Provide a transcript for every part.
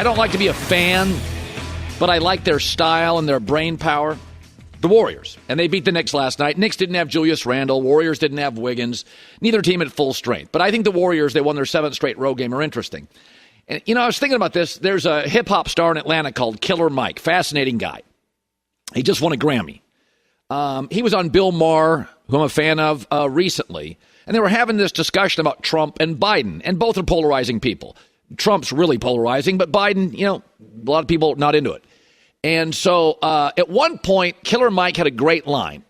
I don't like to be a fan, but I like their style and their brain power. The Warriors. And they beat the Knicks last night. Knicks didn't have Julius Randle. Warriors didn't have Wiggins. Neither team at full strength. But I think the Warriors, they won their 7th straight road game, are interesting. And, I was thinking about this. There's a hip-hop star in Atlanta called Killer Mike. Fascinating guy. He just won a Grammy. He was on Bill Maher, who I'm a fan of, recently. And they were having this discussion about Trump and Biden. And both are polarizing people. Trump's really polarizing, but Biden, a lot of people not into it. And so at one point, Killer Mike had a great line.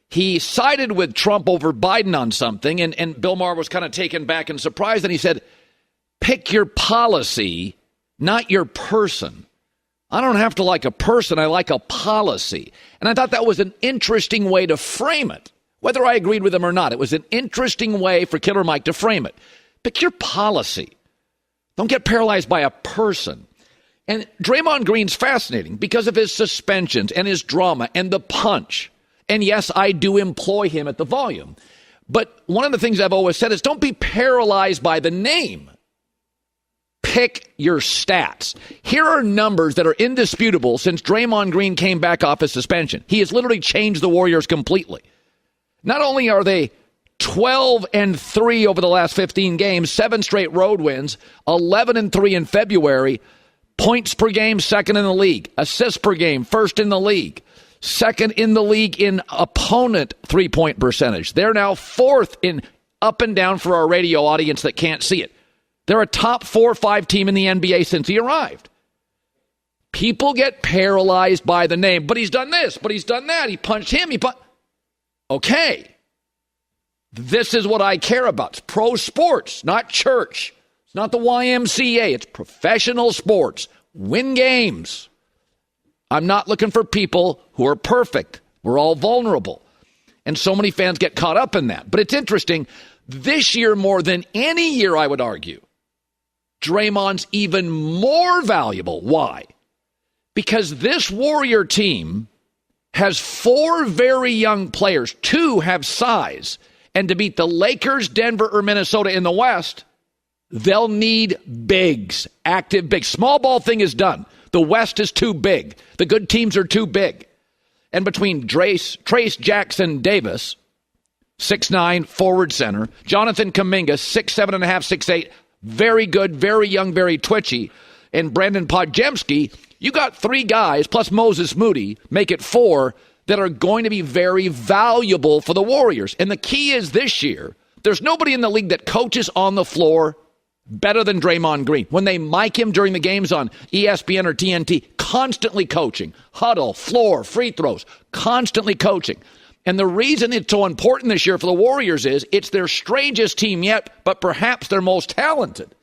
He sided with Trump over Biden on something, and Bill Maher was kind of taken back and surprised, and he said, pick your policy, not your person. I don't have to like a person, I like a policy. And I thought that was an interesting way to frame it, whether I agreed with him or not. It was an interesting way for Killer Mike to frame it. Pick your policy. Don't get paralyzed by a person. And Draymond Green's fascinating because of his suspensions and his drama and the punch. And yes, I do employ him at the volume. But one of the things I've always said is don't be paralyzed by the name. Pick your stats. Here are numbers that are indisputable since Draymond Green came back off his suspension. He has literally changed the Warriors completely. Not only are they 12-3 over the last 15 games, 7 straight road wins, 11-3 in February, points per game, 2nd in the league. Assists per game, 1st in the league. 2nd in the league in opponent three-point percentage. They're now 4th in up and down for our radio audience that can't see it. They're a top 4 or 5 team in the NBA since he arrived. People get paralyzed by the name. But he's done this, but he's done that. He punched him. Okay. This is what I care about. It's pro sports, not church. It's not the YMCA. It's professional sports. Win games. I'm not looking for people who are perfect. We're all vulnerable. And so many fans get caught up in that. But it's interesting. This year, more than any year, I would argue, Draymond's even more valuable. Why? Because this Warrior team has 4 very young players. 2 have size. And to beat the Lakers, Denver, or Minnesota in the West, they'll need bigs, active bigs. Small ball thing is done. The West is too big. The good teams are too big. And between Trace Jackson Davis, 6'9", forward center, Jonathan Kuminga, 6'7.5", 6'8", very good, very young, very twitchy, and Brandon Podziemski, you got 3 guys, plus Moses Moody, make it 4, that are going to be very valuable for the Warriors. And the key is this year, there's nobody in the league that coaches on the floor better than Draymond Green. When they mic him during the games on ESPN or TNT, constantly coaching, huddle, floor, free throws, constantly coaching. And the reason it's so important this year for the Warriors is it's their strangest team yet, but perhaps their most talented.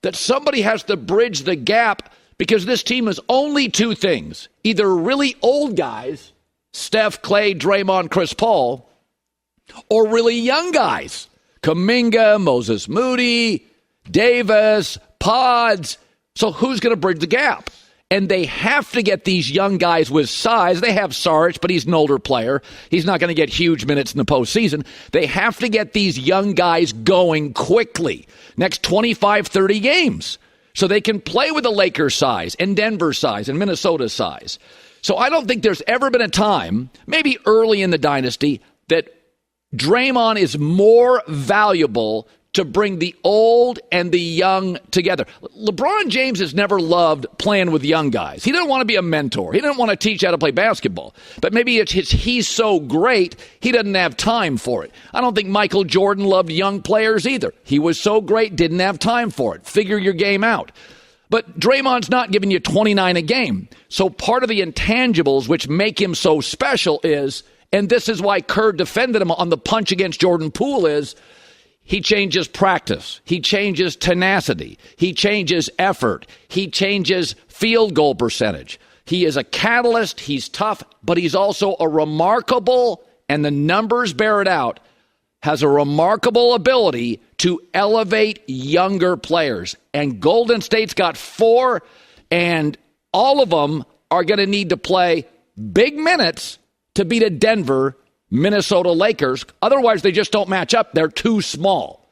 That somebody has to bridge the gap because this team is only 2 things. Either really old guys, Steph, Clay, Draymond, Chris Paul, or really young guys, Kuminga, Moses Moody, Davis, Pods. So who's going to bridge the gap? And they have to get these young guys with size. They have Sarge, but he's an older player. He's not going to get huge minutes in the postseason. They have to get these young guys going quickly, next 25, 30 games, so they can play with the Lakers size and Denver size and Minnesota size. So I don't think there's ever been a time, maybe early in the dynasty, that Draymond is more valuable to bring the old and the young together. LeBron James has never loved playing with young guys. He didn't want to be a mentor. He didn't want to teach how to play basketball. But maybe he's so great, he doesn't have time for it. I don't think Michael Jordan loved young players either. He was so great, didn't have time for it. Figure your game out. But Draymond's not giving you 29 a game. So part of the intangibles which make him so special is, and this is why Kerr defended him on the punch against Jordan Poole, is he changes practice. He changes tenacity. He changes effort. He changes field goal percentage. He is a catalyst. He's tough, but he's also a remarkable, and the numbers bear it out, has a remarkable ability to elevate younger players. And Golden State's got 4, and all of them are going to need to play big minutes to beat a Denver, Minnesota Lakers. Otherwise, they just don't match up. They're too small.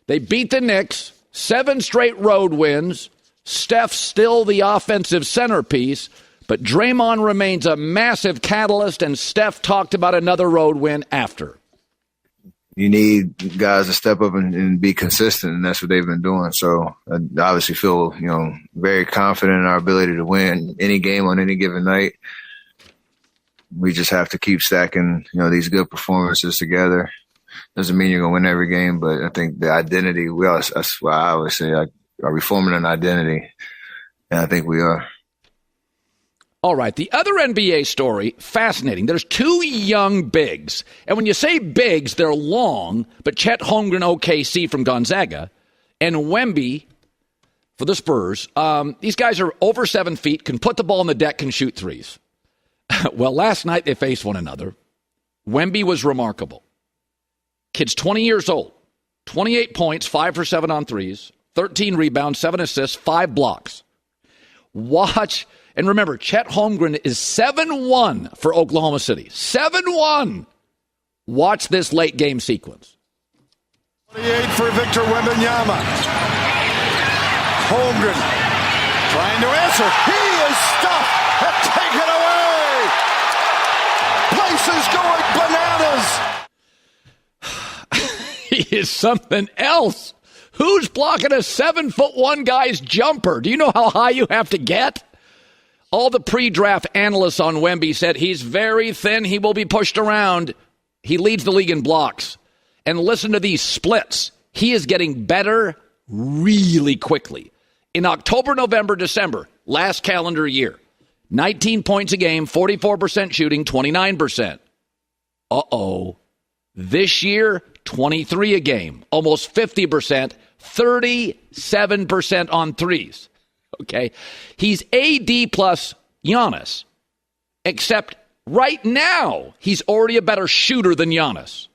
They beat the Knicks, 7 straight road wins, Steph's still the offensive centerpiece, but Draymond remains a massive catalyst, and Steph talked about another road win after. You need guys to step up and be consistent, and that's what they've been doing. So I obviously feel, very confident in our ability to win any game on any given night. We just have to keep stacking, these good performances together. Doesn't mean you're going to win every game, but I think the identity, that's why I always say, are we forming an identity? And I think we are. All right, the other NBA story, fascinating. There's two young bigs. And when you say bigs, they're long, but Chet Holmgren, OKC from Gonzaga, and Wemby for the Spurs. These guys are over 7 feet, can put the ball on the deck, can shoot threes. Well, last night they faced one another. Wemby was remarkable. Kid's 20 years old, 28 points, 5 for 7 on threes, 13 rebounds, 7 assists, 5 blocks. Watch. And remember, Chet Holmgren is 7-1 for Oklahoma City. 7-1. Watch this late game sequence. 28 for Victor Wembanyama. Holmgren trying to answer. He is stuffed and taken away. Places going bananas. He is something else. Who's blocking a 7'1" guy's jumper? Do you know how high you have to get? All the pre-draft analysts on Wemby said he's very thin. He will be pushed around. He leads the league in blocks. And listen to these splits. He is getting better really quickly. In October, November, December, last calendar year, 19 points a game, 44% shooting, 29%. This year, 23 a game, almost 50%, 37% on threes. Okay, he's AD plus Giannis, except right now he's already a better shooter than Giannis,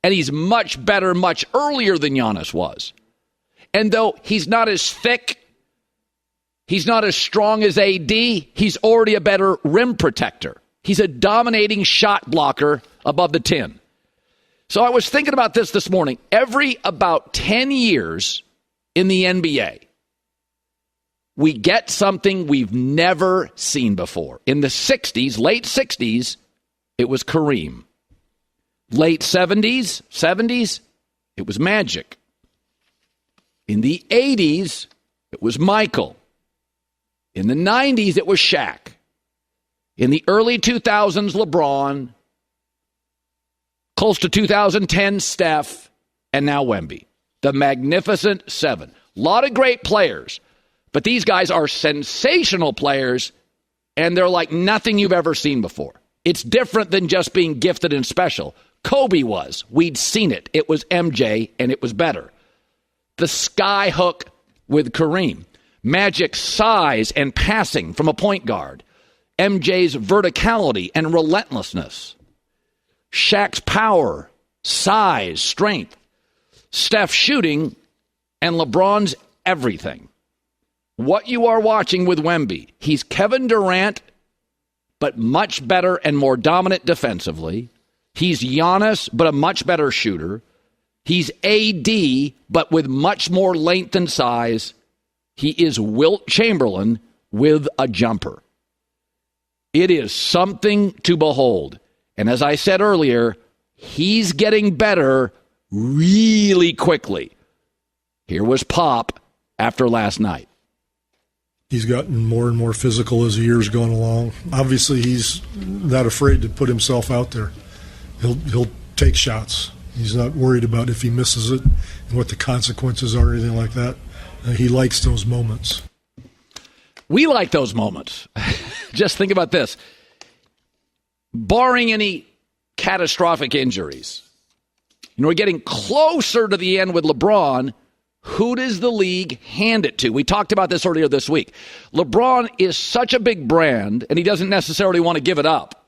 and he's much better much earlier than Giannis was. And though he's not as thick, he's not as strong as AD, he's already a better rim protector. He's a dominating shot blocker above the 10. So I was thinking about this morning. Every about 10 years in the NBA, we get something we've never seen before. In the 60s, late 60s, it was Kareem. Late 70s, it was Magic. In the 80s, it was Michael. In the 90s, it was Shaq. In the early 2000s, LeBron. Close to 2010, Steph. And now Wemby. The Magnificent Seven. A lot of great players. But these guys are sensational players, and they're like nothing you've ever seen before. It's different than just being gifted and special. Kobe was. We'd seen it. It was MJ, and it was better. The sky hook with Kareem. Magic's size and passing from a point guard. MJ's verticality and relentlessness. Shaq's power, size, strength. Steph's shooting, and LeBron's everything. What you are watching with Wemby, he's Kevin Durant, but much better and more dominant defensively. He's Giannis, but a much better shooter. He's AD, but with much more length and size. He is Wilt Chamberlain with a jumper. It is something to behold. And as I said earlier, he's getting better really quickly. Here was Pop after last night. He's gotten more and more physical as the years gone along. Obviously, he's not afraid to put himself out there. He'll take shots. He's not worried about if he misses it and what the consequences are or anything like that. He likes those moments. We like those moments. Just think about this. Barring any catastrophic injuries, we're getting closer to the end with LeBron. Who does the league hand it to? We talked about this earlier this week. LeBron is such a big brand, and he doesn't necessarily want to give it up.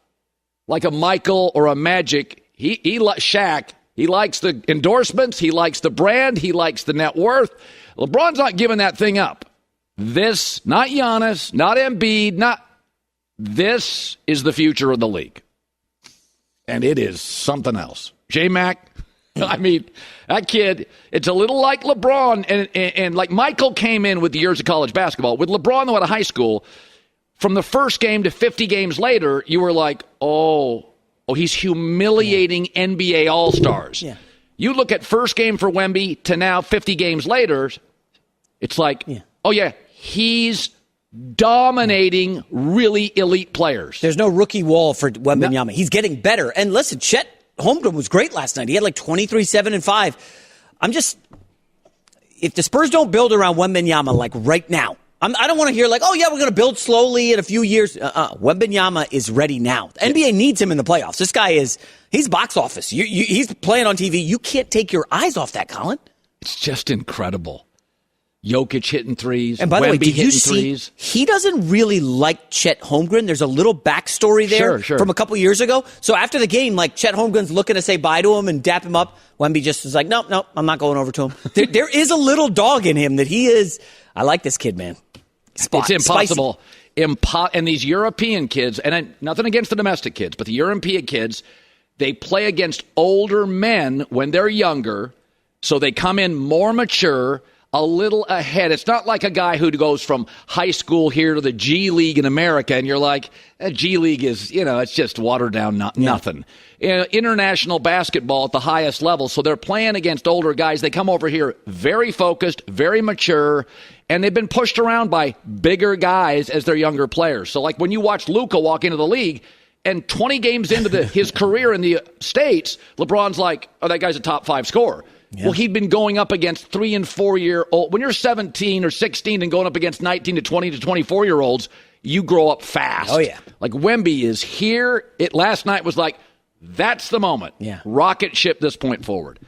Like a Michael or a Magic, Shaq, he likes the endorsements, he likes the brand, he likes the net worth. LeBron's not giving that thing up. This, not Giannis, not Embiid, this is the future of the league. And it is something else. J-Mac? I mean, that kid, it's a little like LeBron. And like Michael came in with the years of college basketball. With LeBron, though, out of high school, from the first game to 50 games later, you were like, oh, he's humiliating NBA All-Stars. Yeah. You look at first game for Wemby to now 50 games later, it's like, he's dominating really elite players. There's no rookie wall for Wembanyama. No. He's getting better. And listen, Chet Holmgren was great last night. He had like 23, 7, and 5. If the Spurs don't build around Wembanyama like right now, I don't want to hear like, we're going to build slowly in a few years. Wembanyama is ready now. The NBA needs him in the playoffs. This guy he's box office. He's playing on TV. You can't take your eyes off that, Colin. It's just incredible. Jokic hitting threes. And by the way, did you see, threes. He doesn't really like Chet Holmgren. There's a little backstory there from a couple years ago. So after the game, like Chet Holmgren's looking to say bye to him and dap him up. Wemby just is like, nope, I'm not going over to him. There is a little dog in him that he is. I like this kid, man. It's impossible. And these European kids, and nothing against the domestic kids, but the European kids, they play against older men when they're younger, so they come in more mature, a little ahead. It's not like a guy who goes from high school here to the G League in America, and you're like, G League is, it's just watered down nothing. International basketball at the highest level, so they're playing against older guys. They come over here very focused, very mature, and they've been pushed around by bigger guys as their younger players. So like when you watch Luka walk into the league, and 20 games into his career in the States, LeBron's like, that guy's a top 5 scorer. Yeah. Well, he'd been going up against 3 and 4 year old. When you're 17 or 16 and going up against 19 to 20 to 24 year olds, you grow up fast. Oh, yeah. Like Wemby is here. Last night was like, that's the moment. Yeah. Rocket ship this point forward.